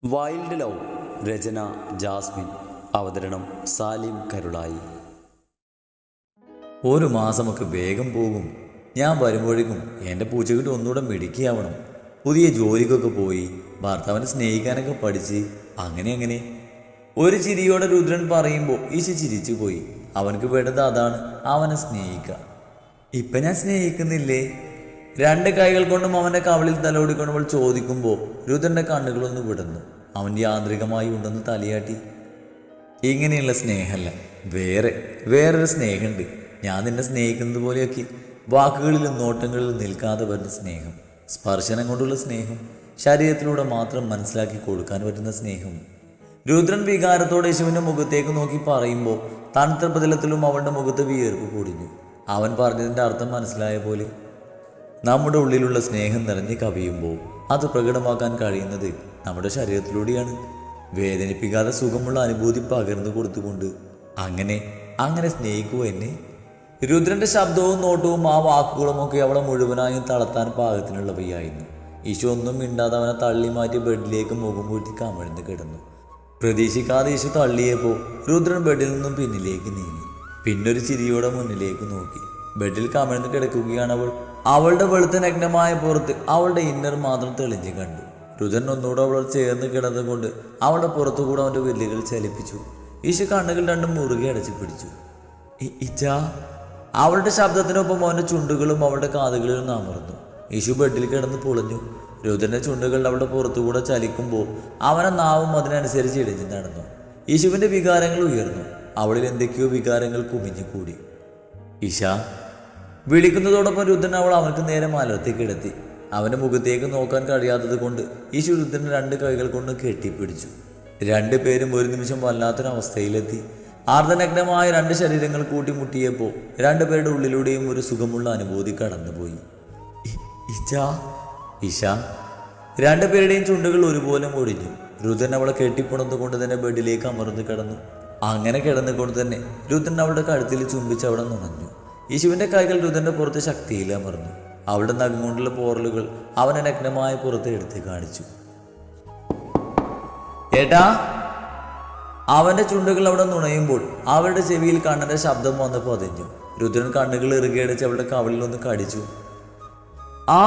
Wild love. രചന Jasmine. അവതരണം സാലിം കരുളായി. ഒരു മാസമൊക്കെ വേഗം പോകും. ഞാൻ വരുമ്പോഴേക്കും എൻ്റെ പൂച്ചക്കുട്ടി ഒന്നുകൂടെ മിടുക്കിയാവണം. പുതിയ ജോലിക്കൊക്കെ പോയി ഭർത്താവിനെ സ്നേഹിക്കാനൊക്കെ പഠിച്ച് അങ്ങനെ ഒരു ചിരിയോടെ രുദ്രൻ പറയുമ്പോൾ ഈശ ചിരിച്ചു പോയി. അവനക്ക് വേണ്ടത് അതാണ്, അവനെ സ്നേഹിക്കുക. ഇപ്പം ഞാൻ സ്നേഹിക്കുന്നില്ലേ? രണ്ട് കൈകൾ കൊണ്ടും അവൻ്റെ കവളിൽ തലോടിക്കൊണ്ടവൾ ചോദിക്കുമ്പോൾ രുദ്രൻ്റെ കണ്ണുകളൊന്ന് വിടുന്നു. അവൻ യാന്ത്രികമായി ഉണ്ടെന്ന് തലയാട്ടി. ഇങ്ങനെയുള്ള സ്നേഹമല്ല, വേറൊരു സ്നേഹമുണ്ട്. ഞാൻ നിന്നെ സ്നേഹിക്കുന്നത് പോലെയൊക്കെ വാക്കുകളിലും നോട്ടങ്ങളിലും നിൽക്കാതെ വരുന്ന സ്നേഹം, സ്പർശനം കൊണ്ടുള്ള സ്നേഹം, ശരീരത്തിലൂടെ മാത്രം മനസ്സിലാക്കി കൊടുക്കാൻ പറ്റുന്ന സ്നേഹം. രുദ്രൻ വികാരത്തോടെ യേശുവിൻ്റെ മുഖത്തേക്ക് നോക്കി പറയുമ്പോൾ തണുത്ത പ്രതലത്തിലും അവളുടെ മുഖത്ത് വിയർപ്പ് പൊടിഞ്ഞു. അവൻ പറഞ്ഞതിൻ്റെ അർത്ഥം മനസ്സിലായ പോലെ നമ്മുടെ ഉള്ളിലുള്ള സ്നേഹം നിറഞ്ഞ് കവിയുമ്പോൾ അത് പ്രകടമാക്കാൻ കഴിയുന്നത് നമ്മുടെ ശരീരത്തിലൂടെയാണ്. വേദനിപ്പിക്കാതെ സുഖമുള്ള അനുഭൂതി പകർന്നു കൊടുത്തുകൊണ്ട് അങ്ങനെ സ്നേഹിക്കുക എന്നെ. രുദ്രന്റെ ശബ്ദവും നോട്ടവും ആ വാക്കുകളും ഒക്കെ അവളെ മുഴുവനായും തളർത്താൻ പാകത്തിനുള്ളവയായിരുന്നു. ഈശോ ഒന്നും മിണ്ടാതെ അവനെ തള്ളി മാറ്റി ബെഡിലേക്ക് മുഖം കൂട്ടി കമിഴ്ന്ന് കിടന്നു. പ്രതീക്ഷിക്കാതെ ഈശോ തള്ളിയപ്പോൾ രുദ്രൻ ബെഡിൽ നിന്നും പിന്നിലേക്ക് നീങ്ങി. പിന്നൊരു ചിരിയോടെ മുന്നിലേക്ക് നോക്കി. ബെഡിൽ കമിഴ്ന്ന് കിടക്കുകയാണ് അവൾ. അവളുടെ വെളുത്ത നഗ്നമായ പുറത്ത് അവളുടെ ഇന്നർ മാത്രം തെളിഞ്ഞു കണ്ടു. രുദ്രൻ ഒന്നുകൂടെ അവൾ ചേർന്ന് കിടന്നുകൊണ്ട് അവളുടെ പുറത്തുകൂടെ അവൻ്റെ വില്ലുകൾ ചലിപ്പിച്ചു. ഈശ കണ്ണുകൾ രണ്ടും മുറുകെ അടച്ചു പിടിച്ചു. ഇച്ചാ. അവളുടെ ശബ്ദത്തിനൊപ്പം അവൻ്റെ ചുണ്ടുകളും അവളുടെ കാതുകളിലും അമർന്നു. ഈശു ബെഡിൽ കിടന്ന് പൊളഞ്ഞു. രുദ്രൻ്റെ ചുണ്ടുകൾ അവളുടെ പുറത്തുകൂടെ ചലിക്കുമ്പോൾ അവനെ നാവും അതിനനുസരിച്ച് ഇടിഞ്ഞു നടന്നു. യേശുവിൻ്റെ വികാരങ്ങൾ ഉയർന്നു. അവളിൽ എന്തൊക്കെയോ വികാരങ്ങൾ കുമിഞ്ഞു കൂടി. ഈശ വിളിക്കുന്നതോടൊപ്പം രുദ്രൻ അവൾ അവർക്ക് നേരെ മലർത്തി കിടത്തി. അവൻ്റെ മുഖത്തേക്ക് നോക്കാൻ കഴിയാത്തത് കൊണ്ട് ഈശു രുദ്രനെ രണ്ട് കൈകൾ കൊണ്ട് കെട്ടിപ്പിടിച്ചു. രണ്ടുപേരും ഒരു നിമിഷം വല്ലാത്തൊരവസ്ഥയിലെത്തി. ആർദ്രനഗ്നമായ രണ്ട് ശരീരങ്ങൾ കൂട്ടിമുട്ടിയപ്പോൾ രണ്ടുപേരുടെ ഉള്ളിലൂടെയും ഒരു സുഖമുള്ള അനുഭൂതി കടന്നുപോയി. ഈശ. രണ്ടുപേരുടെയും ചുണ്ടുകൾ ഒരുപോലെ ഒടിഞ്ഞു. രുദ്രൻ അവളെ കെട്ടിപ്പുണർന്നുകൊണ്ട് തന്നെ ബെഡിലേക്ക് അമർന്ന് കിടന്നു. അങ്ങനെ കിടന്നുകൊണ്ട് തന്നെ രുദ്രൻ അവളുടെ കഴുത്തിൽ ചുംബിച്ച് അവിടെ നുണഞ്ഞു. യേശുവിൻ്റെ കൈകൾ രുദ്രൻ്റെ പുറത്ത് ശക്തിയിൽ അമർന്നു. അവളുടെ നഖം കൊണ്ടുള്ള പോറലുകൾ അവനെ നഗ്നമായ പുറത്ത് എടുത്ത് കാണിച്ചു. ഏട്ടാ. അവൻ്റെ ചുണ്ടുകൾ അവിടെ നുണയുമ്പോൾ അവളുടെ ചെവിയിൽ കണ്ണൻ്റെ ശബ്ദം വന്ന് പതിഞ്ഞു. രുദ്രൻ കണ്ണുകൾ ഇറുകിയടിച്ച് അവളുടെ കവളിൽ ഒന്ന് കടിച്ചു. ആ.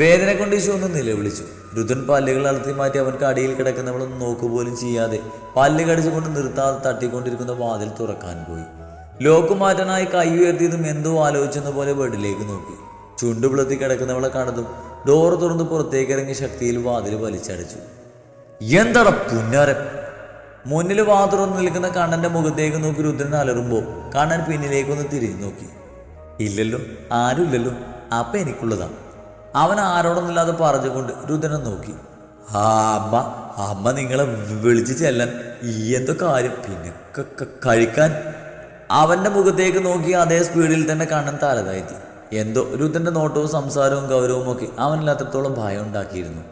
വേദന കൊണ്ട് ഈശോ ഒന്ന് നിലവിളിച്ചു. രുദ്രൻ പല്ലുകൾ അലർത്തി മാറ്റി അവൻക്ക് അടിയിൽ കിടക്കുന്നവളൊന്നും നോക്കുപോലും ചെയ്യാതെ പല്ല് കടിച്ചുകൊണ്ട് നിർത്താതെ തട്ടിക്കൊണ്ടിരിക്കുന്ന വാതിൽ തുറക്കാൻ പോയി. ലോക്ക് മാറ്റാനായി കൈ ഉയർത്തിയതും എന്തോ ആലോചിച്ചെന്ന പോലെ ബെഡിലേക്ക് നോക്കി. ചുണ്ടു പിളർത്തി കിടക്കുന്നവളെ കണ്ടതും ഡോറ് തുറന്ന് പുറത്തേക്ക് ഇറങ്ങി ശക്തിയിൽ വാതിൽ വലിച്ചടച്ചു. എന്താടാ പുന്നാരൻ! മുന്നിൽ വാ തുറന്ന് നിൽക്കുന്ന കണ്ണൻ്റെ മുഖത്തേക്ക് നോക്കി രുദ്രൻ അലറുമ്പോൾ കണ്ണൻ പിന്നിലേക്കൊന്ന് തിരിഞ്ഞു നോക്കി. ഇല്ലല്ലോ, ആരുമില്ലല്ലോ. അപ്പം എനിക്കുള്ളതാ. അവൻ ആരോടൊന്നില്ലാതെ പറഞ്ഞുകൊണ്ട് രുദ്രനെ നോക്കി. അമ്മ നിങ്ങളെ വിളിച്ച് ചെല്ലാൻ. എന്തോ കാര്യം? പിന്നെ കഴിക്കാൻ. അവൻ്റെ മുഖത്തേക്ക് നോക്കി അതേ സ്പീഡിൽ തന്നെ കണ്ണൻ തലതാഴ്ത്തി. എന്തോ രുദ്രൻ്റെ നോട്ടവും സംസാരവും ഗൗരവവും ഒക്കെ അവനിൽ അത്രത്തോളം ഭയം ഉണ്ടാക്കിയിരുന്നു.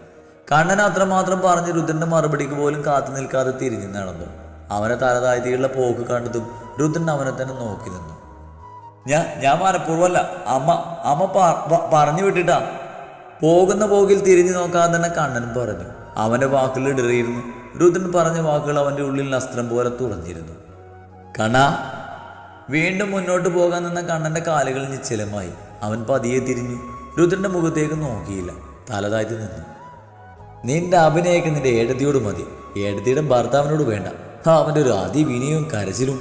കണ്ണൻ അത്രമാത്രം പറഞ്ഞ് രുദ്രൻ്റെ മറുപടിക്ക് പോലും കാത്തു നിൽക്കാതെ തിരിഞ്ഞു നടന്നു. അവനെ തലതാഴ്ത്തിയുള്ള പോക്ക് കണ്ടതും രുദ്രൻ അവനെ തന്നെ നോക്കി നിന്നു. ഞാൻ മനഃപൂർവ്വമല്ല. അമ്മ പറഞ്ഞു വിട്ടിട്ടാ. പോകുന്ന പോകിൽ തിരിഞ്ഞു നോക്കാതെ തന്നെ കണ്ണൻ പറഞ്ഞു. അവൻ്റെ വാക്കുകൾ ഇടറിയിരുന്നു. രുദ്രൻ പറഞ്ഞ വാക്കുകൾ അവൻ്റെ ഉള്ളിൽ അസ്ത്രം പോലെ തുറന്നിരുന്നു. കണ്ണാ. വീണ്ടും മുന്നോട്ട് പോകാൻ നിന്ന കണ്ണൻ്റെ കാലുകൾ നിശ്ചലമായി. അവൻ പതിയെ തിരിഞ്ഞു. രുദ്രൻ്റെ മുഖത്തേക്ക് നോക്കിയില്ല. തലതാഴ്ത്തി നിന്നു. നിന്റെ അഭിനയൊക്കെ നിന്റെ ഏടത്തിയോട് മതി. ഏടത്തിയുടെ ഭർത്താവിനോട് വേണ്ട. അവൻ്റെ ഒരു അതിവിനയവും കരച്ചിലും.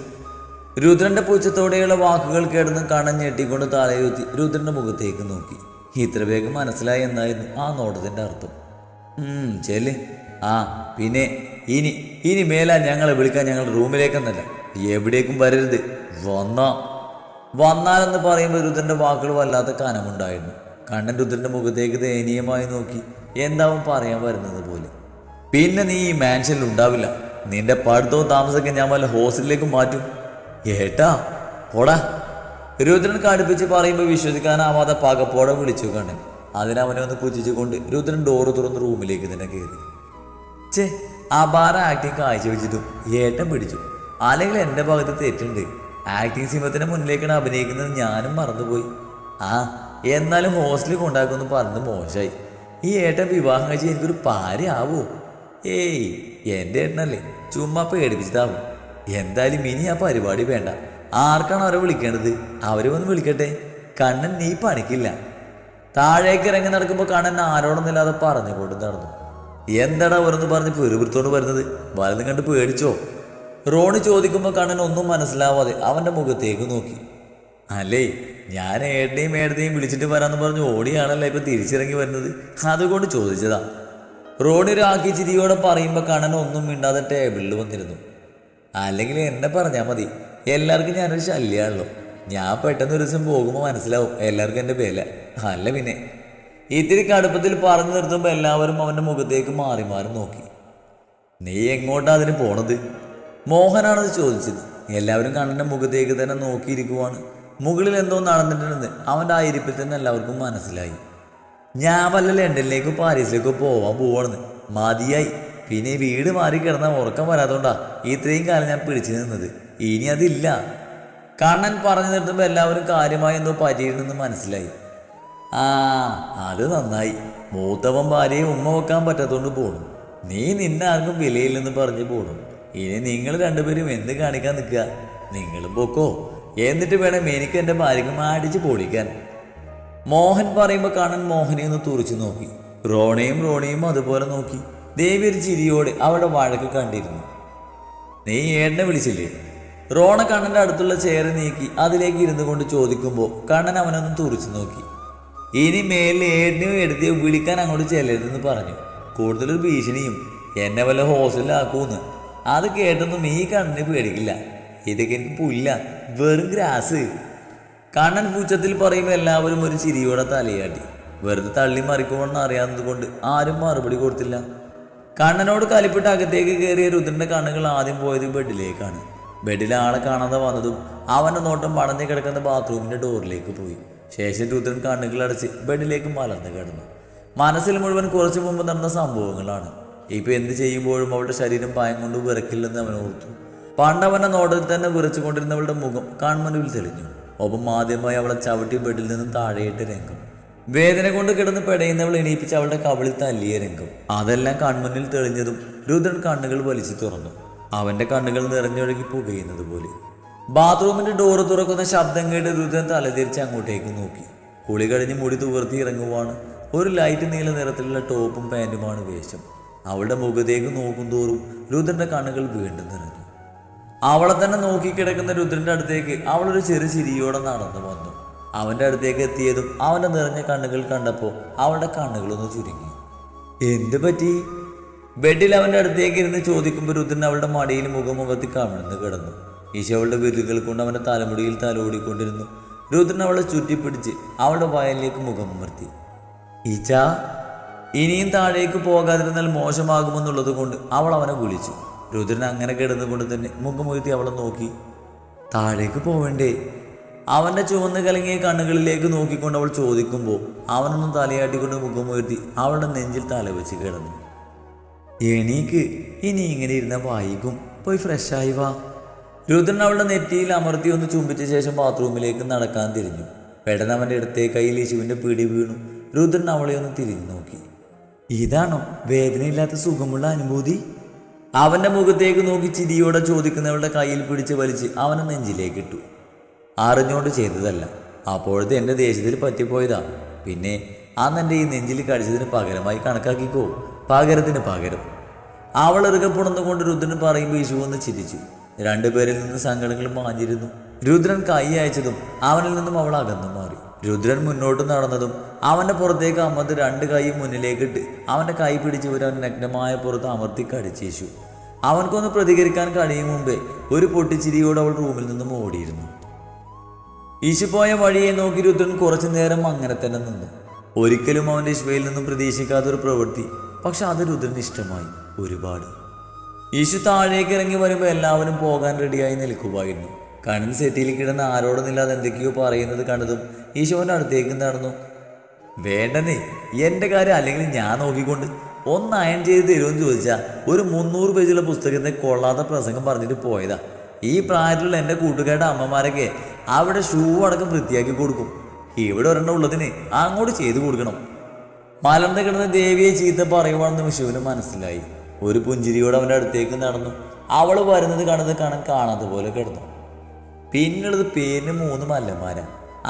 രുദ്രൻ്റെ പൂച്ചത്തോടെയുള്ള വാക്കുകൾ കേടുന്ന് കണ്ണൻ ഞെട്ടിക്കൊണ്ട് തലയുത്തി രുദ്രൻ്റെ മുഖത്തേക്ക് നോക്കി. ഇത്ര വേഗം മനസ്സിലായി എന്നായിരുന്നു ആ നോട്ടത്തിൻ്റെ അർത്ഥം. ചെല്ല്. പിന്നെ ഇനി മേലാ ഞങ്ങളെ വിളിക്കാൻ ഞങ്ങളുടെ റൂമിലേക്കെന്നല്ല, എവിടേക്കും വരരുത്. വന്നാലെന്ന് പറയുമ്പോൾ രുദ്രൻ്റെ വാക്കുകൾ വല്ലാത്ത കനമുണ്ടായിരുന്നു. കണ്ണൻ രുദ്രൻ്റെ മുഖത്തേക്ക് ദയനീയമായി നോക്കി. എന്താവും പറയാൻ വരുന്നത് പോലെ. പിന്നെ നീ ഈ മാൻഷനിൽ ഉണ്ടാവില്ല. നിന്റെ പഠിത്തവും താമസമൊക്കെ ഞാൻ വല്ല ഹോസ്റ്റലിലേക്ക് മാറ്റും. ഏട്ടാ പോടാ. രുദ്രൻ കടുപ്പിച്ച് പറയുമ്പോൾ വിശ്വസിക്കാനാവാതെ പകപ്പോടെ വിളിച്ചു കണ്ണൻ. അതിനവനെ ഒന്ന് പുച്ഛിച്ചുകൊണ്ട് രുദ്രൻ ഡോറ് തുറന്ന് റൂമിലേക്ക് തന്നെ കയറി. അപാര ആക്ടിങ് കാഴ്ചവെച്ചിട്ടും ഏട്ടൻ പിടിച്ചു. അല്ലെങ്കിൽ എൻ്റെ ഭാഗത്ത് തെറ്റുണ്ട്. ആക്ടിങ് സിംഹത്തിൻ്റെ മുന്നിലേക്കാണ് അഭിനയിക്കുന്നത്. ഞാനും മറന്നുപോയി. എന്നാലും ഹോസ്റ്റലിൽ കൊണ്ടാക്കുമെന്ന് പറഞ്ഞത് മോശമായി. ഈ ഏട്ടൻ വിവാഹം കഴിച്ച് എനിക്കൊരു ഭാര്യയാവോ? ഏയ് എൻ്റെ ഏട്ടനല്ലേ, ചുമ്മാ പേടിപ്പിച്ചിട്ടാവും. എന്തായാലും ഇനി ആ പരിപാടി വേണ്ട. ആർക്കാണ് അവരെ വിളിക്കേണ്ടത്? അവർ വന്ന് വിളിക്കട്ടെ. കണ്ണൻ നീ പണിക്കില്ല. താഴേക്ക് ഇറങ്ങി നടക്കുമ്പോൾ കണ്ണൻ ആരോടൊന്നില്ലാതെ പറഞ്ഞുകൊണ്ട് നടന്നു. എന്താടാ ഓരോന്ന് പറഞ്ഞ് പെറുപിടുത്തോണ്ട് വരുന്നത്? വലതും കണ്ട് പേടിച്ചോ? റോണി ചോദിക്കുമ്പോൾ കണ്ണൻ ഒന്നും മനസ്സിലാവാതെ അവൻ്റെ മുഖത്തേക്ക് നോക്കി. അല്ലേ, ഞാൻ ഏട്ടനെയും ഏടത്തെയും വിളിച്ചിട്ട് വരാമെന്ന് പറഞ്ഞ് ഓടിയാണല്ലോ ഇപ്പം തിരിച്ചിറങ്ങി വരുന്നത്, അതുകൊണ്ട് ചോദിച്ചതാ. റോണി ഒരു ആക്കി ചിരിയോടെ പറയുമ്പോൾ കണ്ണൻ ഒന്നും മിണ്ടാതെ ടേബിളിൽ വന്നിരുന്നു. അല്ലെങ്കിൽ എന്നെ പറഞ്ഞാൽ മതി, എല്ലാവർക്കും ഞാനൊരു ശല്യമാണല്ലോ. ഞാൻ പെട്ടെന്ന് ഒരു ദിവസം പോകുമ്പോൾ മനസ്സിലാവും എല്ലാവർക്കും എൻ്റെ പേല. അല്ല പിന്നെ. ഇത്തിരി കടുപ്പത്തിൽ പറഞ്ഞു നിർത്തുമ്പോൾ എല്ലാവരും അവൻ്റെ മുഖത്തേക്ക് മാറി മാറി നോക്കി. നീ എങ്ങോട്ടാ അതിന് പോണത്? മോഹനാണത് ചോദിച്ചത്. എല്ലാവരും കണ്ണൻ്റെ മുഖത്തേക്ക് തന്നെ നോക്കിയിരിക്കുവാണ്. മുകളിൽ എന്തോ നടന്നിട്ടുണ്ടെന്ന് അവൻ്റെ ആ ഇരിപ്പിൽ തന്നെ എല്ലാവർക്കും മനസ്സിലായി. ഞാൻ വല്ല ലണ്ടനിലേക്കോ പാരീസിലേക്കോ പോവാൻ പോവാണെന്ന്. മതിയായി. പിന്നെ വീട് മാറി കിടന്നാൽ ഉറക്കം വരാത്തോണ്ടാ ഇത്രയും കാലം ഞാൻ പിടിച്ചു നിന്നത്. ഇനി അതില്ല. കണ്ണൻ പറഞ്ഞു നിർത്തുമ്പോൾ എല്ലാവരും കാര്യമായി എന്തോ പറ്റിയിരുന്നെന്ന് മനസ്സിലായി. ആ, അത് നന്നായി. മൂത്തവൻ ഭാര്യയെ ഉമ്മ വെക്കാൻ പറ്റാത്തോണ്ട് പോണു. നീ നിന്നെ ആർക്കും വിലയില്ലെന്ന് പറഞ്ഞ് പോണു. ഇനി നിങ്ങൾ രണ്ടുപേരും എന്ത് കാണിക്കാൻ നിൽക്കുക? നിങ്ങളും പൊക്കോ, എന്നിട്ട് വേണം എനിക്ക് എൻ്റെ ഭാര്യക്കും അടിച്ച് പൊളിക്കാൻ. മോഹൻ പറയുമ്പോൾ കണ്ണൻ മോഹനെ ഒന്ന് തുറച്ചു നോക്കി. റോണയും അതുപോലെ നോക്കി. ദേവി ഒരു ചിരിയോടെ അവിടെ വഴക്ക് കണ്ടിരുന്നു. നീ ഏട്ടനെ വിളിച്ചില്ലേ? റോണ കണ്ണൻ്റെ അടുത്തുള്ള ചെയർ നീക്കി അതിലേക്ക് ഇരുന്നു കൊണ്ട് ചോദിക്കുമ്പോൾ കണ്ണൻ അവനൊന്ന് തുറച്ചു നോക്കി. ഇനി മേലിൽ ഏട്ടനെയോ എടുത്തിയോ വിളിക്കാൻ അങ്ങോട്ട് ചെല്ലരുതെന്ന് പറഞ്ഞു. കൂടുതലൊരു ഭീഷണിയും. എന്നെ വല്ല ഹോസ്റ്റലിലാക്കൂന്ന്. അത് കേട്ടൊന്നും ഈ കണ്ണിന് പേടിക്കില്ല. ഇതൊക്കെ എനിക്ക് പുല്ല, വെറും ഗ്രാസ്. കണ്ണൻ പൂച്ചത്തിൽ പറയുമ്പോൾ എല്ലാവരും ഒരു ചിരിയോടെ തലയാട്ടി. വെറുതെ തള്ളി മറിക്കുമെന്ന് അറിയാവുന്നത് കൊണ്ട് ആരും മറുപടി കൊടുത്തില്ല. കണ്ണനോട് കലിപ്പിട്ട് അകത്തേക്ക് കയറിയ രുദ്രന്റെ കണ്ണുകൾ ആദ്യം പോയത് ബെഡിലേക്കാണ്. ബെഡിലെ ആളെ കാണാതെ വന്നതും അവൻ്റെ നോട്ടം പടഞ്ഞു കിടക്കുന്ന ബാത്റൂമിൻ്റെ ഡോറിലേക്ക് പോയി. ശേഷം രുദ്രൻ കണ്ണുകളടച്ച് ബെഡിലേക്ക് മലർന്നു കിടന്നു. മനസ്സിൽ മുഴുവൻ കുറച്ചു മുമ്പ് നടന്ന സംഭവങ്ങളാണ്. ഇപ്പം എന്ത് ചെയ്യുമ്പോഴും അവളുടെ ശരീരം ഭയം കൊണ്ട് വിറക്കില്ലെന്ന് അവൻ ഓർത്തു. പണ്ടവൻ്റെ നോട്ടത്തിൽ തന്നെ വിറച്ചുകൊണ്ടിരുന്നവളുടെ മുഖം കൺമുന്നിൽ തെളിഞ്ഞു. ഒപ്പം ആദ്യമായി അവളെ ചവിട്ടി ബെഡിൽ നിന്നും താഴെയിട്ട രംഗം. വേദന കൊണ്ട് കിടന്ന് പെടയുന്നവൾ എണീപ്പിച്ച് അവളുടെ കവിളിൽ തല്ലിയ രംഗം. അതെല്ലാം കൺമുന്നിൽ തെളിഞ്ഞതും രുദ്രൻ കണ്ണുകൾ വലിച്ചു തുറന്നു. അവൻ്റെ കണ്ണുകൾ നിറഞ്ഞൊഴുകി പുകയുന്നത് പോലെ. ബാത്റൂമിൻ്റെ ഡോറ് തുറക്കുന്ന ശബ്ദം കേട്ട് രുദ്രൻ തലതിരിച്ച് അങ്ങോട്ടേക്ക് നോക്കി. കുളി കഴിഞ്ഞ് മുടി തുവർത്തി ഇറങ്ങുവാണ്. ഒരു ലൈറ്റ് നീല നിറത്തിലുള്ള ടോപ്പും പാൻറ്റുമാണ് വേഷം. അവളുടെ മുഖത്തേക്ക് നോക്കും തോറും രുദ്രൻ്റെ കണ്ണുകൾ വീണ്ടും നിറഞ്ഞു. അവളെ തന്നെ നോക്കിക്കിടക്കുന്ന രുദ്രൻ്റെ അടുത്തേക്ക് അവളൊരു ചെറു ചിരിയോടെ നടന്നു വന്നു. അവൻ്റെ അടുത്തേക്ക് എത്തിയതും അവൻ്റെ നിറഞ്ഞ കണ്ണുകൾ കണ്ടപ്പോൾ അവളുടെ കണ്ണുകളൊന്ന് ചുരുങ്ങി. എന്ത് പറ്റി? ബെഡിൽ അവൻ്റെ അടുത്തേക്ക് ഇരുന്ന് ചോദിക്കുമ്പോൾ രുദ്രൻ അവളുടെ മടിയിൽ മുഖമുഖത്തി കമിഴ്ന്ന് കിടന്നു. ഈശോയുടെ വിരലുകൾ കൊണ്ട് അവൻ്റെ തലമുടിയിൽ തലോടിക്കൊണ്ടിരുന്നു. രുദ്രൻ അവളെ ചുറ്റിപ്പിടിച്ച് അവളുടെ വയലിലേക്ക് മുഖമർത്തി. ഈച്ചാ, ഇനിയും താഴേക്ക് പോകാതിരുന്നാൽ മോശമാകുമെന്നുള്ളത് കൊണ്ട് അവൾ അവനെ വിളിച്ചു. രുദ്രൻ അങ്ങനെ കിടന്നുകൊണ്ട് തന്നെ മുഖമുയർത്തി അവളെ നോക്കി. താഴേക്ക് പോവേണ്ടേ? അവൻ്റെ ചുവന്ന് കലങ്ങിയ കണ്ണുകളിലേക്ക് നോക്കിക്കൊണ്ട് അവൾ ചോദിക്കുമ്പോൾ അവനൊന്നും തലയാട്ടിക്കൊണ്ട് മുഖമുയർത്തി അവളുടെ നെഞ്ചിൽ തലവെച്ച് കിടന്നു. എണീക്ക്, ഇനി ഇങ്ങനെ ഇരുന്ന വൈകും, പോയി ഫ്രഷായി വാ. രുദ്രൻ അവളുടെ നെറ്റിയിൽ അമർത്തി ഒന്ന് ചുംബിച്ച ശേഷം ബാത്റൂമിലേക്ക് നടക്കാൻ തിരിഞ്ഞു. പെട്ടെന്ന് അവൻ്റെ ഇടത്തെ കയ്യിൽ യേശുവിൻ്റെ പിടി വീണു. രുദ്രൻ അവളെ ഒന്ന് തിരിഞ്ഞു നോക്കി. ഇതാണോ വേദനയില്ലാത്ത സുഖമുള്ള അനുഭൂതി? അവൻ്റെ മുഖത്തേക്ക് നോക്കി ചിരിയോടെ ചോദിക്കുന്നവളുടെ കയ്യിൽ പിടിച്ച് വലിച്ച് അവനെ നെഞ്ചിലേക്ക് ഇട്ടു. അറിഞ്ഞുകൊണ്ട് ചെയ്തതല്ല, അപ്പോഴത്തെ എൻ്റെ ദേഷ്യത്തിൽ പറ്റിപ്പോയതാ. പിന്നെ അന്ന് എൻ്റെ ഈ നെഞ്ചിൽ കടിച്ചതിന് പകരമായി കണക്കാക്കിക്കോ, പകരത്തിന് പകരം. അവൾ ഇറുകെ പുണർന്നുകൊണ്ട് രുദ്രൻ പറയുമ്പോൾ യേശു ഒന്ന് ചിരിച്ചു. രണ്ടുപേരിൽ നിന്ന് സങ്കടങ്ങൾ മാഞ്ഞിരുന്നു. രുദ്രൻ കൈ അയച്ചതും അവനിൽ നിന്നും അവൾ അകന്നു മാറി. രുദ്രൻ മുന്നോട്ട് നടന്നതും അവൻ്റെ പുറത്തേക്ക് അമർത്തി രണ്ട് കൈയും മുന്നിലേക്കിട്ട് അവൻ്റെ കൈ പിടിച്ച് അവൻ നഗ്നമായ പുറത്ത് അമർത്തി കടിച്ചേശു. അവൻക്കൊന്ന് പ്രതികരിക്കാൻ കഴിയും മുമ്പേ ഒരു പൊട്ടിച്ചിരിയോടെ അവൾ റൂമിൽ നിന്നും ഓടിയിരുന്നു. ഈശു പോയ വഴിയെ നോക്കി രുദ്രൻ കുറച്ചു നേരം അങ്ങനെ തന്നെ നിന്നു. ഒരിക്കലും അവൻ്റെ ഈശോയിൽ നിന്നും പ്രതീക്ഷിക്കാത്തൊരു പ്രവൃത്തി, പക്ഷെ അത് രുദ്രന് ഇഷ്ടമായി ഒരുപാട്. ഈശു താഴേക്ക് ഇറങ്ങി വരുമ്പോൾ എല്ലാവരും പോകാൻ റെഡിയായി നിൽക്കുമായിരുന്നു. കണ്ണൻ സെറ്റിയിൽ കിടന്ന് ആരോടൊന്നില്ലാതെ എന്തൊക്കെയോ പറയുന്നത് കണ്ടതും ഈശോൻ്റെ അടുത്തേക്ക് നടന്നു. വേണ്ടനേ, എൻ്റെ കാര്യം അല്ലെങ്കിൽ ഞാൻ നോക്കിക്കൊണ്ട് ഒന്ന് അയൺ ചെയ്ത് തരുമെന്ന് ചോദിച്ചാൽ ഒരു 300 പേജുള്ള പുസ്തകത്തെ കൊള്ളാത്ത പ്രസംഗം പറഞ്ഞിട്ട് പോയതാ. ഈ പ്രായത്തിലുള്ള എൻ്റെ കൂട്ടുകാരുടെ അമ്മമാരൊക്കെ അവിടെ ഷൂ അടക്കം വൃത്തിയാക്കി കൊടുക്കും. ഇവിടെ ഒരെണ്ണം ഉള്ളതിന് അങ്ങോട്ട് ചെയ്തു കൊടുക്കണം. മലർന്ന് കിടന്ന് ദേവിയെ ചീത്ത പറയുവാണെന്ന് വിഷുവിന് മനസ്സിലായി. ഒരു പുഞ്ചിരിയോടെ അവൻ്റെ അടുത്തേക്ക് നടന്നു. അവൾ വരുന്നത് കാണാത്ത പോലെ കിടന്നു. പിന്നുള്ളത് പേരിന് 3 മല്ലന്മാരാ.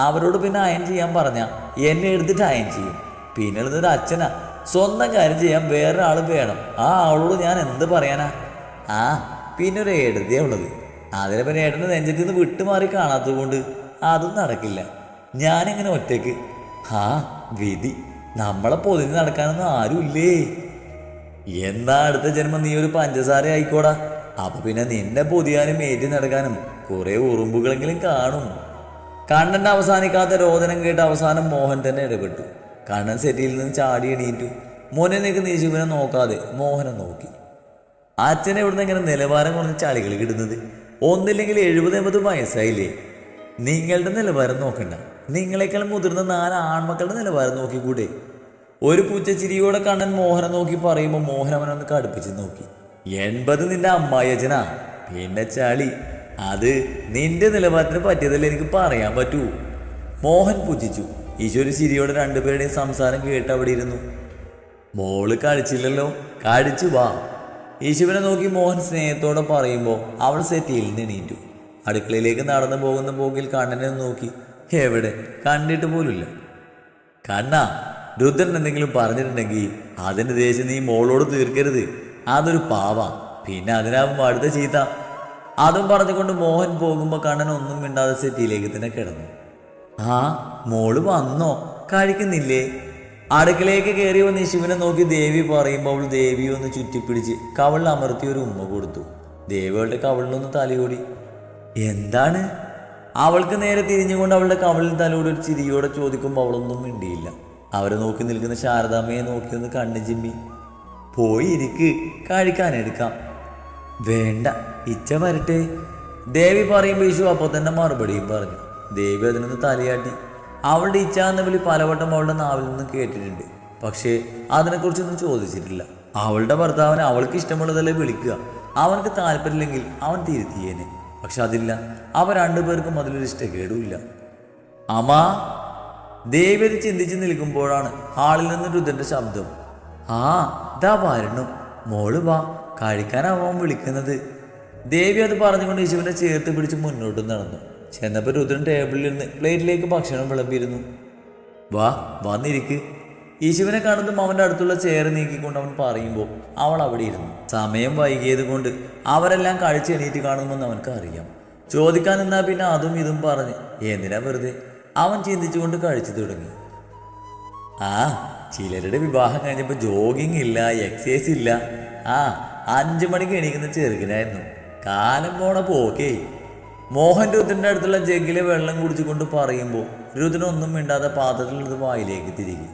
അവരോട് പിന്നെ അയൺ ചെയ്യാൻ പറഞ്ഞാൽ എന്നെ എടുത്തിട്ട് അയൺ ചെയ്യും. പിന്നുള്ളത് ഒരു അച്ഛനാ. സ്വന്തം കാര്യം ചെയ്യാൻ വേറൊരാൾ വേണം. ആ അവളോട് ഞാൻ എന്ത് പറയാനാ? പിന്നെ ഒരു ഏടത്തിയാ ഉള്ളത്. അതിനെ പിന്നെ ഏട്ടൻ്റെ നെഞ്ചത്തിൽ നിന്ന് വിട്ടുമാറി കാണാത്തത് കൊണ്ട് അതും നടക്കില്ല. ഞാനിങ്ങനെ ഒറ്റയ്ക്ക്. വിധി, നമ്മളെ പൊതിഞ്ഞ് നടക്കാനൊന്നും ആരുമില്ലേ. എന്നാ അടുത്ത ജന്മം നീ ഒരു പഞ്ചസാര ആയിക്കോടാ. അപ്പൊ പിന്നെ നിന്നെ പൊതിയാനും ഏറ്റി നടക്കാനും കുറെ ഉറുമ്പുകളെങ്കിലും കാണും. കണ്ണൻ്റെ അവസാനിക്കാത്ത രോദനം കേട്ട് അവസാനം മോഹൻ തന്നെ ഇടപെട്ടു. കണ്ണൻ സെറ്റിയിൽ നിന്ന് ചാടി എണീറ്റു. മോനെ നിൽക്കുന്ന യേശുവിനെ നോക്കാതെ മോഹനെ നോക്കി. അച്ഛനെ ഇവിടുന്ന് ഇങ്ങനെ നിലവാരം കുറഞ്ഞ ചളികൾ കിടുന്നത്? ഒന്നില്ലെങ്കിൽ 70-80 വയസ്സായില്ലേ? നിങ്ങളുടെ നിലവാരം നോക്കണ്ട. നിങ്ങളെക്കാൾ മുതിർന്ന 4 ആൺമക്കളുടെ നിലവാരം നോക്കിക്കൂടെ? ഒരു പൂച്ചച്ചിരിയോടെ കണ്ണൻ മോഹനെ നോക്കി പറയുമ്പോൾ മോഹൻ അവനൊന്ന് കടുപ്പിച്ച് നോക്കി. 80 നിന്റെ അമ്മായച്ചനാ, പിന്നെ ചളി. അത് നിന്റെ നിലവാരത്തിന് പറ്റിയതല്ലേ എനിക്ക് പറയാൻ പറ്റൂ. മോഹൻ പുച്ഛിച്ചു. ഈശോരു ചിരിയോടെ രണ്ടുപേരുടെയും സംസാരം കേട്ട് അവിടെ ഇരുന്നു. മോള് കഴിച്ചില്ലല്ലോ, കഴിച്ചു വാ. യേശുവിനെ നോക്കി മോഹൻ സ്നേഹത്തോടെ പറയുമ്പോൾ അവൾ സെറ്റിയിൽ നിന്ന് എണീറ്റു. അടുക്കളയിലേക്ക് നടന്നു പോകുന്ന പോക്കിൽ കണ്ണനെ നോക്കി. എവിടെ? കണ്ടിട്ട് പോലുമില്ല. കണ്ണാ, രുദ്രൻ എന്തെങ്കിലും പറഞ്ഞിട്ടുണ്ടെങ്കിൽ അതിൻ്റെ ദേഷ്യം നീ മോളോട് തീർക്കരുത്. അതൊരു പാവാ, പിന്നെ അതിനാവും അടുത്ത ചീത്ത. അതും പറഞ്ഞുകൊണ്ട് മോഹൻ പോകുമ്പോൾ കണ്ണൻ ഒന്നും മിണ്ടാതെ സെറ്റിയിലേക്ക് തന്നെ കിടന്നു. മോള് വന്നോ? കഴിക്കുന്നില്ലേ? അടുക്കളയിലേക്ക് കയറി വന്ന് ശിവനെ നോക്കി ദേവി പറയുമ്പോൾ അവൾ ദേവിയെ ഒന്ന് ചുറ്റിപ്പിടിച്ച് കവളിൽ അമർത്തി ഒരു ഉമ്മ കൊടുത്തു. ദേവികളുടെ കവളിലൊന്ന് തലയോടി. എന്താണ്? അവൾക്ക് നേരെ തിരിഞ്ഞുകൊണ്ട് അവളുടെ കവളിൽ തലോടി ഒരു ചിരിയോടെ ചോദിക്കുമ്പോൾ അവളൊന്നും മിണ്ടിയില്ല. അവരെ നോക്കി നിൽക്കുന്ന ശാരദാമ്മയെ നോക്കി ഒന്ന് കണ്ണു ചിമ്മി. പോയി ഇരിക്ക്, കഴിക്കാനെടുക്കാം. വേണ്ട, ഇച്ച വരട്ടെ. ദേവി പറയുമ്പോൾ യേശു അപ്പോൾ തന്നെ മറുപടിയും പറഞ്ഞു. ദേവി അതിനൊന്ന് തലയാട്ടി. അവളുടെ ഇച്ഛ എന്ന വിളി പലവട്ടം അവളുടെ നാവിൽ നിന്ന് കേട്ടിട്ടുണ്ട്. പക്ഷേ അതിനെക്കുറിച്ചൊന്നും ചോദിച്ചിട്ടില്ല. അവളുടെ ഭർത്താവിനെ അവൾക്ക് ഇഷ്ടമുള്ളതല്ലേ വിളിക്കുക. അവനക്ക് താല്പര്യമില്ലെങ്കിൽ അവൻ തിരുത്തിയേനെ. പക്ഷെ അതില്ല. അവർ രണ്ടുപേർക്കും അതിലൊരു ഇഷ്ടക്കേടുമില്ല. അമ്മാ, ദേവി അത് ചിന്തിച്ച് നിൽക്കുമ്പോഴാണ് ഹാളിൽ നിന്ന് രുദ്രന്റെ ശബ്ദം. ദാ വരണം, മോള് വാ, കഴിക്കാനാവാൻ വിളിക്കുന്നത്. ദേവി അത് പറഞ്ഞുകൊണ്ട് യേശുവിനെ ചേർത്ത് പിടിച്ച് മുന്നോട്ട് നടന്നു. ചെന്നപ്പോൾ രുദ്രൻ ടേബിളിൽ നിന്ന് പ്ലേറ്റിലേക്ക് ഭക്ഷണം വിളമ്പിയിരുന്നു. വാ, വന്നിരിക്ക്. യേശുവിനെ കാണുന്നതും അവൻ്റെ അടുത്തുള്ള ചെയർ നീക്കിക്കൊണ്ട് അവൻ പറയുമ്പോൾ അവൾ അവിടെ ഇരുന്നു. സമയം വൈകിയത് കൊണ്ട് അവരെല്ലാം കഴിച്ച് എണീറ്റ് കാണുമെന്ന് അവനക്ക് അറിയാം. ചോദിക്കാൻ നിന്നാൽ പിന്നെ അതും ഇതും പറഞ്ഞ് എന്തിനാ വെറുതെ? അവൻ ചിന്തിച്ചുകൊണ്ട് കഴിച്ചു തുടങ്ങി. ചിലരുടെ വിവാഹം കഴിഞ്ഞപ്പോൾ ജോഗിങ് ഇല്ല, എക്സസൈസ് ഇല്ല. 5 മണിക്ക് എണീക്കുന്ന ചെറുക്കനായിരുന്നു. കാലം പോണ പോക്കേ. മോഹൻ രുദ്രൻ്റെ അടുത്തുള്ള ജഗ്ഗിലെ വെള്ളം കുടിച്ചുകൊണ്ട് പറയുമ്പോൾ രുദ്രൻ ഒന്നും മിണ്ടാതെ പാത്രത്തിലുള്ളത് വായിലേക്ക് തിരികെ.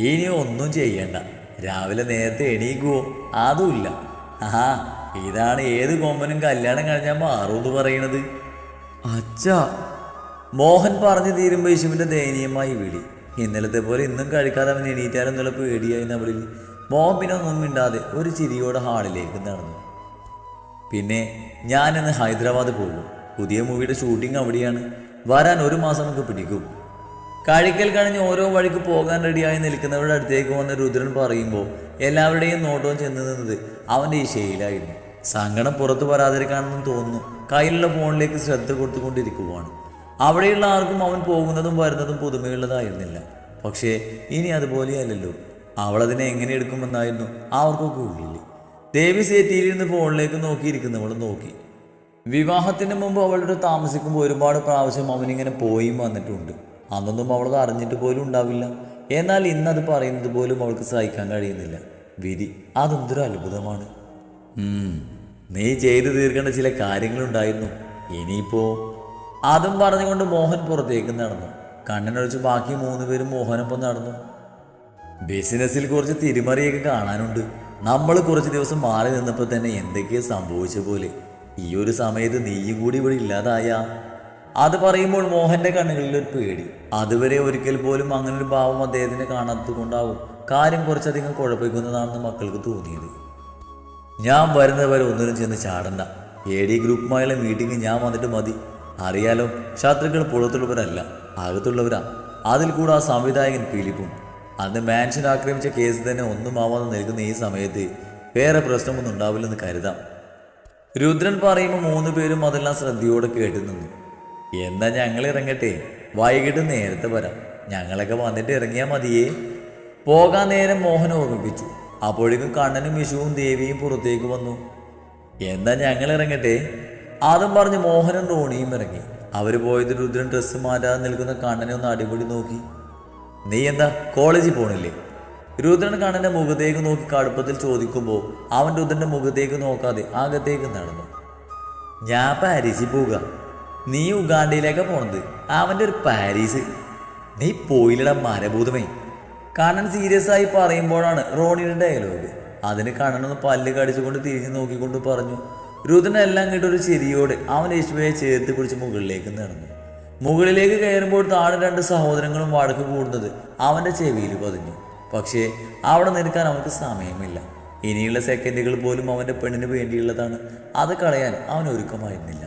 ഇനി ഒന്നും ചെയ്യണ്ട, രാവിലെ നേരത്തെ എണീക്കുവോ? അതുമില്ല. ഇതാണ് ഏത് കൊമ്പനും കല്യാണം കഴിഞ്ഞാൽ മാറുമെന്ന് പറയണത്. അച്ഛാ, മോഹൻ പറഞ്ഞു തീരുമ്പോൾ യേശുവിൻ്റെ ദയനീയമായി വിളി. ഇന്നലത്തെ പോലെ ഇന്നും കഴിക്കാതെ അവൻ എണീറ്റാലെന്നുള്ള പേടിയായി അവളിൽ. മോഹൻ പിന്നെ ഒന്നും മിണ്ടാതെ ഒരു ചിരിയോടെ ഹാളിലേക്ക് നടന്നു. പിന്നെ ഞാനിന്ന് ഹൈദരാബാദ് പോകും. പുതിയ മൂവിയുടെ ഷൂട്ടിംഗ് അവിടെയാണ്. വരാൻ 1 മാസമൊക്കെ പിടിക്കും. കഴിക്കൽ കഴിഞ്ഞ് ഓരോ വഴിക്ക് പോകാൻ റെഡിയായി നിൽക്കുന്നവരുടെ അടുത്തേക്ക് വന്ന് രുദ്രൻ പറയുമ്പോൾ എല്ലാവരുടെയും നോട്ടവും ചെന്ന് നിന്നത് അവൻ്റെ ഈ ശൈലായിരുന്നു. സങ്കടം പുറത്തു വരാതിരിക്കാണെന്നും തോന്നുന്നു. കയ്യിലുള്ള ഫോണിലേക്ക് ശ്രദ്ധ കൊടുത്തുകൊണ്ടിരിക്കുവാണ്. അവിടെയുള്ള ആർക്കും അവൻ പോകുന്നതും വരുന്നതും പുതുമയുള്ളതായിരുന്നില്ല. പക്ഷേ ഇനി അതുപോലെയല്ലല്ലോ. അവളതിനെ എങ്ങനെ എടുക്കുമെന്നായിരുന്നു അവർക്കൊക്കെ ഉള്ളിൽ. ദേവി സേറ്റിയിലിരുന്ന് ഫോണിലേക്ക് നോക്കിയിരിക്കുന്നവൾ നോക്കി. വിവാഹത്തിന് മുമ്പ് അവളുടെ താമസിക്കുമ്പോൾ ഒരുപാട് പ്രാവശ്യം അവനിങ്ങനെ പോയും വന്നിട്ടുണ്ട്. അന്നൊന്നും അവളത് അറിഞ്ഞിട്ട് പോലും ഉണ്ടാവില്ല. എന്നാൽ ഇന്നത് പറയുന്നത് പോലും അവൾക്ക് സഹിക്കാൻ കഴിയുന്നില്ല. വിധി അതെന്തൊരു അത്ഭുതമാണ്. നീ ചെയ്തു തീർക്കേണ്ട ചില കാര്യങ്ങളുണ്ടായിരുന്നു. ഇനിയിപ്പോ അതും പറഞ്ഞുകൊണ്ട് മോഹൻ പുറത്തേക്ക് നടന്നു. കണ്ണനൊഴിച്ച് ബാക്കി 3 പേരും മോഹനൊപ്പം നടന്നു. ബിസിനസ്സിൽ കുറച്ച് തിരിമറിയൊക്കെ കാണാനുണ്ട്. നമ്മൾ കുറച്ച് ദിവസം മാറി നിന്നപ്പോൾ തന്നെ എന്തൊക്കെയോ സംഭവിച്ച പോലെ. ഈ ഒരു സമയത്ത് നീയും കൂടി ഇവിടെ ഇല്ലാതായ. അത് പറയുമ്പോൾ മോഹന്റെ കണ്ണുകളിൽ ഒരു പേടി. അതുവരെ ഒരിക്കൽ പോലും അങ്ങനൊരു ഭാവം അദ്ദേഹത്തിന് കാണാത്തത് കൊണ്ടാവും കാര്യം കുറച്ചധികം കുഴപ്പിക്കുന്നതാണെന്ന് മക്കൾക്ക് തോന്നിയത്. ഞാൻ വരുന്നവരെ ഒന്നിനും ചെന്ന് ചാടണ്ട. AD ഗ്രൂപ്പുമായുള്ള മീറ്റിംഗ് ഞാൻ വന്നിട്ട് മതി. അറിയാലോ, ശത്രുക്കൾ പുറത്തുള്ളവരല്ല, അകത്തുള്ളവരാ. അതിൽ കൂടെ ആ സംവിധായകൻ ഫിലിപ്പും. അന്ന് മാൻഷൻ ആക്രമിച്ച കേസ് തന്നെ ഒന്നും ആവാതെ നിൽക്കുന്ന ഈ സമയത്ത് വേറെ പ്രശ്നമൊന്നും ഉണ്ടാവില്ലെന്ന് കരുതാം. രുദ്രൻ പറയുമ്പോൾ 3 പേരും അതെല്ലാം ശ്രദ്ധയോടെ കേട്ടു നിന്നു. എന്നാ ഞങ്ങൾ ഇറങ്ങട്ടെ, വൈകിട്ട് നേരത്തെ വരാം, ഞങ്ങളൊക്കെ വന്നിട്ട് ഇറങ്ങിയാൽ മതിയേ. പോകാൻ നേരം മോഹൻ ഓർമ്മിപ്പിച്ചു. അപ്പോഴേക്കും കണ്ണനും വിഷുവും ദേവിയും പുറത്തേക്ക് വന്നു. എന്നാ ഞങ്ങൾ ഇറങ്ങട്ടെ, അതും പറഞ്ഞ് മോഹനും റോണിയും ഇറങ്ങി. അവർ പോയത് രുദ്രൻ ഡ്രസ്സ് മാറ്റാതെ നിൽക്കുന്ന കണ്ണനെ ഒന്ന് അടിപൊളി നോക്കി. നീ എന്താ കോളേജിൽ പോണില്ലേ? രുദ്രൻ കണ്ണൻ്റെ മുഖത്തേക്ക് നോക്കി കടുപ്പത്തിൽ ചോദിക്കുമ്പോൾ അവൻ രുദ്രൻ്റെ മുഖത്തേക്ക് നോക്കാതെ അകത്തേക്ക് നടന്നു. ഞാൻ പാരീസിൽ പോവുക. നീ ഉഗാണ്ടയിലേക്കാ പോണത്. അവൻ്റെ ഒരു പാരീസ്. നീ പോയില്ലടാ മരഭൂതമേ. കണ്ണൻ സീരിയസ് ആയി പറയുമ്പോഴാണ് റോണിയുടെ ഡയലോഗ്. അതിന് കണ്ണനൊന്ന് പല്ല് കടിച്ചുകൊണ്ട് തിരിഞ്ഞു നോക്കിക്കൊണ്ട് പറഞ്ഞു. രുദ്രനെല്ലാം കേട്ടൊരു ചിരിയോടെ അവൻ യേശുവയെ ചേർത്ത് പിടിച്ച് മുകളിലേക്ക് നടന്നു. മുകളിലേക്ക് കയറുമ്പോൾ താഴെ 2 സഹോദരങ്ങളും വഴക്ക് കൂടുന്നത് അവൻ്റെ ചെവിയിൽ പതിഞ്ഞു. പക്ഷേ അവിടെ നിൽക്കാൻ അവർക്ക് സമയമില്ല. ഇനിയുള്ള സെക്കൻഡുകൾ പോലും അവൻ്റെ പെണ്ണിന് വേണ്ടിയുള്ളതാണ്. അത് കളയാൻ അവൻ ഒരുക്കമായിരുന്നില്ല.